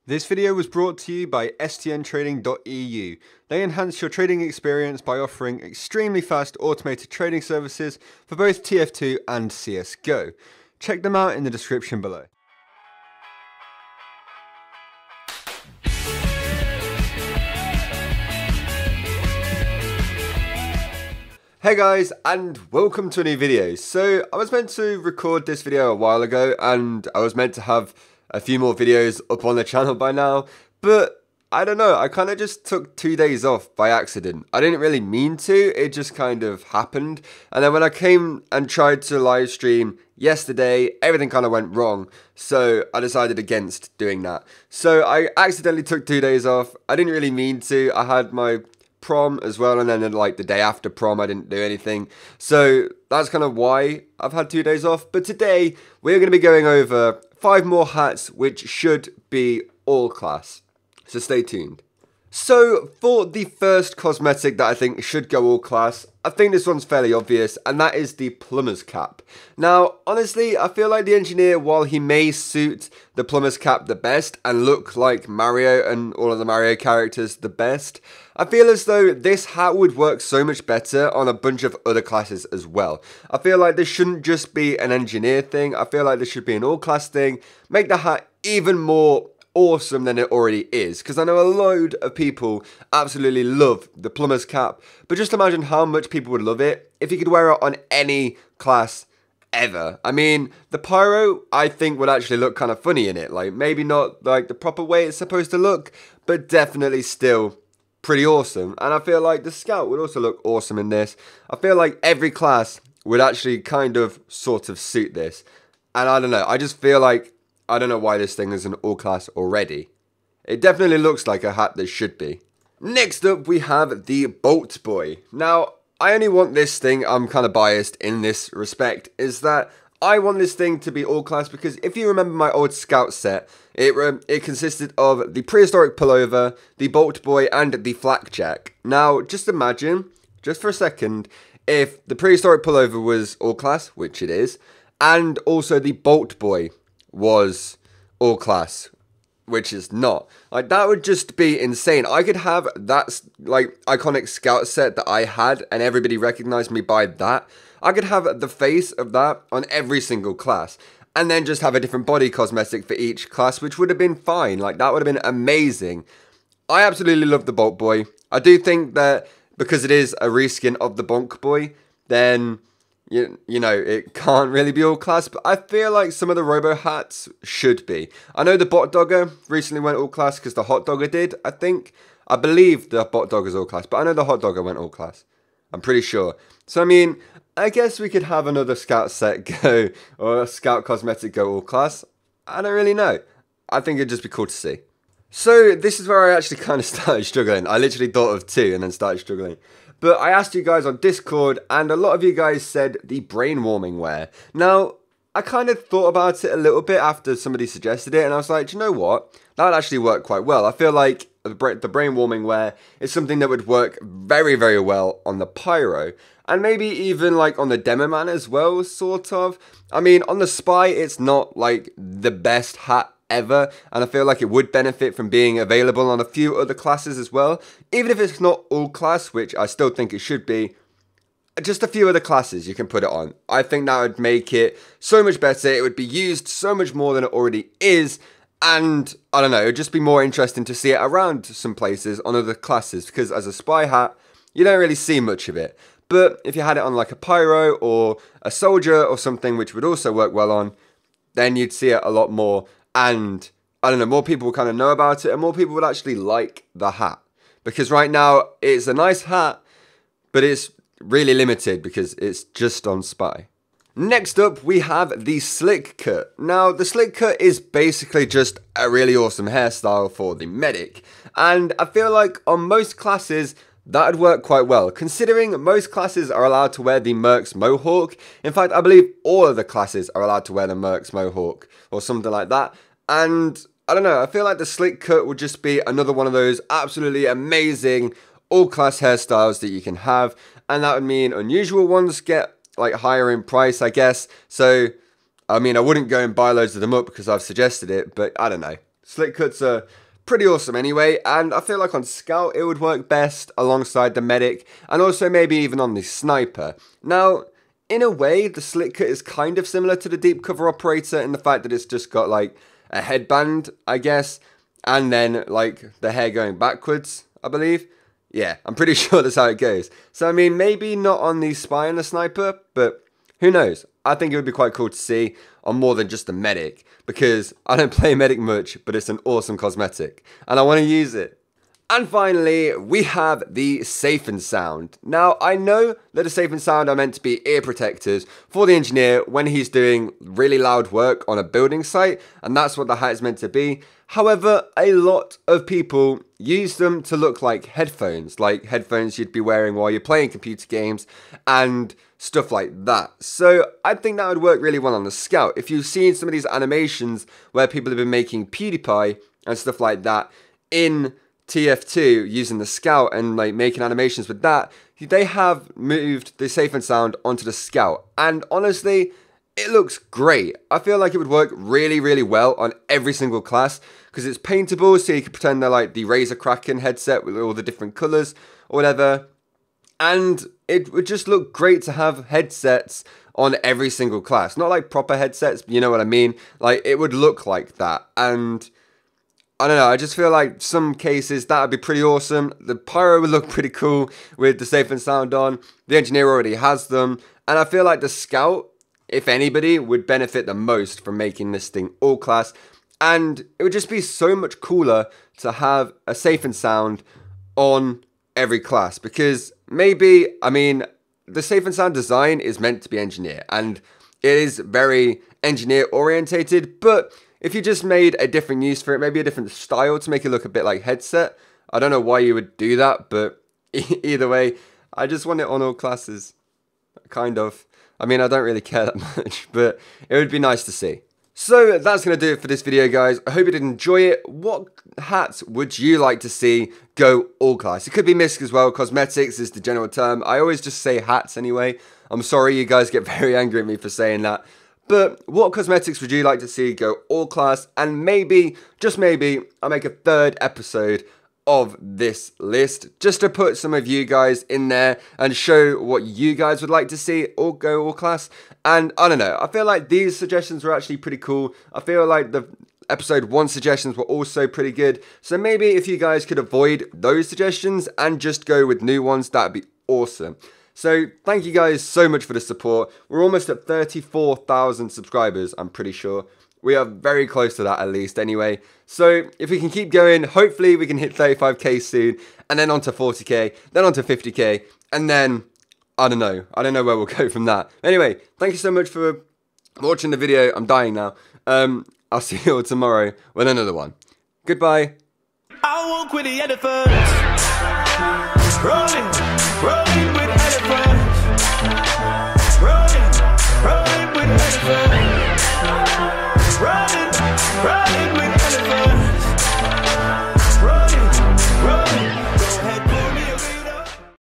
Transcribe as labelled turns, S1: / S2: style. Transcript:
S1: This video was brought to you by stntrading.eu. They enhance your trading experience by offering extremely fast automated trading services for both TF2 and CSGO. Check them out in the description below. Hey guys, and welcome to a new video. So I was meant to record this video a while ago and I was meant to have a few more videos up on the channel by now, but I don't know, I kind of just took 2 days off by accident. I didn't really mean to, it just kind of happened. And then when I came and tried to live stream yesterday, everything kind of went wrong. So I decided against doing that. So I accidentally took 2 days off. I didn't really mean to. I had my prom as well, and then like the day after prom I didn't do anything, so that's kind of why I've had 2 days off. But today we're going to be going over 5 more hats which should be all class, so stay tuned. So for the first cosmetic that I think should go all class, I think this one's fairly obvious, and that is the plumber's cap. Now honestly, I feel like the engineer, while he may suit the plumber's cap the best and look like Mario and all of the Mario characters the best, I feel as though this hat would work so much better on a bunch of other classes as well. I feel like this shouldn't just be an engineer thing, I feel like this should be an all class thing. Make the hat even more awesome than it already is, because I know a load of people absolutely love the plumber's cap, but just imagine how much people would love it if you could wear it on any class ever. I mean, the pyro I think would actually look kind of funny in it, like maybe not like the proper way it's supposed to look, but definitely still pretty awesome. And I feel like the scout would also look awesome in this. I feel like every class would actually kind of sort of suit this, and I don't know, I just feel like I don't know why this thing is an all class already. It definitely looks like a hat that should be. Next up we have the Bolt Boy. Now I only want this thing, I'm kind of biased in this respect, is that I want this thing to be all class because if you remember my old scout set, it consisted of the prehistoric pullover, the Bolt Boy and the flakjack. Now just imagine, just for a second, if the prehistoric pullover was all class, which it is, and also the Bolt Boy was all class, which is not. Like, that would just be insane. I could have that like iconic scout set that I had and everybody recognized me by that. I could have the face of that on every single class and then just have a different body cosmetic for each class, which would have been fine. Like, that would have been amazing. I absolutely love the Bolt Boy. I do think that because it is a reskin of the Bonk Boy, then you know, it can't really be all class, but I feel like some of the Robo hats should be. I know the Bot Dogger recently went all class because the Hot Dogger did, I think. I believe the Bot Dogger's all class, but I know the Hot Dogger went all class. I'm pretty sure. So, I mean, I guess we could have another Scout set go, or a Scout cosmetic go all class. I don't really know. I think it'd just be cool to see. So, this is where I actually kind of started struggling. I literally thought of 2 and then started struggling. But I asked you guys on Discord, and a lot of you guys said the Brainwarming wear. Now, I kind of thought about it a little bit after somebody suggested it, and I was like, do you know what? That would actually work quite well. I feel like the Brainwarming wear is something that would work very, very well on the Pyro. And maybe even like on the Demo Man as well, sort of. I mean, on the Spy, it's not like the best hat ever, and I feel like it would benefit from being available on a few other classes as well, even if it's not all class, which I still think it should be. Just a few other classes you can put it on. I think that would make it so much better. It would be used so much more than it already is, and I don't know, it would just be more interesting to see it around some places on other classes, because as a spy hat you don't really see much of it. But if you had it on like a pyro or a soldier or something, which would also work well on, then you'd see it a lot more. And, I don't know, more people would kind of know about it, and more people would actually like the hat. Because right now, it's a nice hat, but it's really limited because it's just on Spy. Next up, we have the Slick Cut. Now, the Slick Cut is basically just a really awesome hairstyle for the medic. And I feel like on most classes, that would work quite well, considering most classes are allowed to wear the Mercs Mohawk. In fact, I believe all of the classes are allowed to wear the Mercs Mohawk, or something like that. And I don't know, I feel like the Slick Cut would just be another one of those absolutely amazing all-class hairstyles that you can have. And that would mean unusual ones get like higher in price, I guess. So, I mean, I wouldn't go and buy loads of them up because I've suggested it, but I don't know. slick cuts are pretty awesome anyway, and I feel like on Scout it would work best alongside the medic, and also maybe even on the sniper. Now, in a way, the slick cut is kind of similar to the deep cover operator in the fact that it's just got like a headband, I guess, and then like the hair going backwards, I believe. Yeah, I'm pretty sure that's how it goes. So I mean, maybe not on the spy and the sniper, but who knows? I think it would be quite cool to see on more than just the medic, because I don't play medic much, but it's an awesome cosmetic, and I want to use it. And finally, we have the safe and sound. Now, I know that the safe and sound are meant to be ear protectors for the engineer when he's doing really loud work on a building site, and that's what the hat is meant to be. However, a lot of people use them to look like headphones you'd be wearing while you're playing computer games and stuff like that. So I think that would work really well on the Scout. If you've seen some of these animations where people have been making PewDiePie and stuff like that in TF2 using the Scout and like making animations with that, they have moved the safe and sound onto the Scout, and honestly, it looks great. I feel like it would work really, really well on every single class because it's paintable, so you can pretend they're like the Razor Kraken headset with all the different colors or whatever, and it would just look great to have headsets on every single class. Not like proper headsets, but you know what I mean? Like, it would look like that, and I don't know, I just feel like some cases that would be pretty awesome. The pyro would look pretty cool with the safe and sound on. The engineer already has them. And I feel like the Scout, if anybody, would benefit the most from making this thing all class. And it would just be so much cooler to have a safe and sound on every class. Because maybe, I mean, the safe and sound design is meant to be engineer. And it is very engineer orientated, but if you just made a different use for it, maybe a different style to make it look a bit like headset, I don't know why you would do that, but either way, I just want it on all classes, kind of. I mean, I don't really care that much, but it would be nice to see. So that's going to do it for this video, guys. I hope you did enjoy it. What hats would you like to see go all class? It could be misc as well. Cosmetics is the general term. I always just say hats anyway. I'm sorry you guys get very angry at me for saying that. But what cosmetics would you like to see go all class? And maybe, just maybe, I'll make a third episode of this list just to put some of you guys in there and show what you guys would like to see all go all class. And I don't know, I feel like these suggestions were actually pretty cool. I feel like the episode 1 suggestions were also pretty good. So maybe if you guys could avoid those suggestions and just go with new ones, that'd be awesome. So thank you guys so much for the support. We're almost at 34,000 subscribers, I'm pretty sure. We are very close to that at least anyway. So if we can keep going, hopefully we can hit 35k soon, and then on to 40k, then on to 50k, and then, I don't know where we'll go from that. Anyway, thank you so much for watching the video. I'm dying now. I'll see you all tomorrow with another one. Goodbye. I walk with the elephant. Rolling, rolling.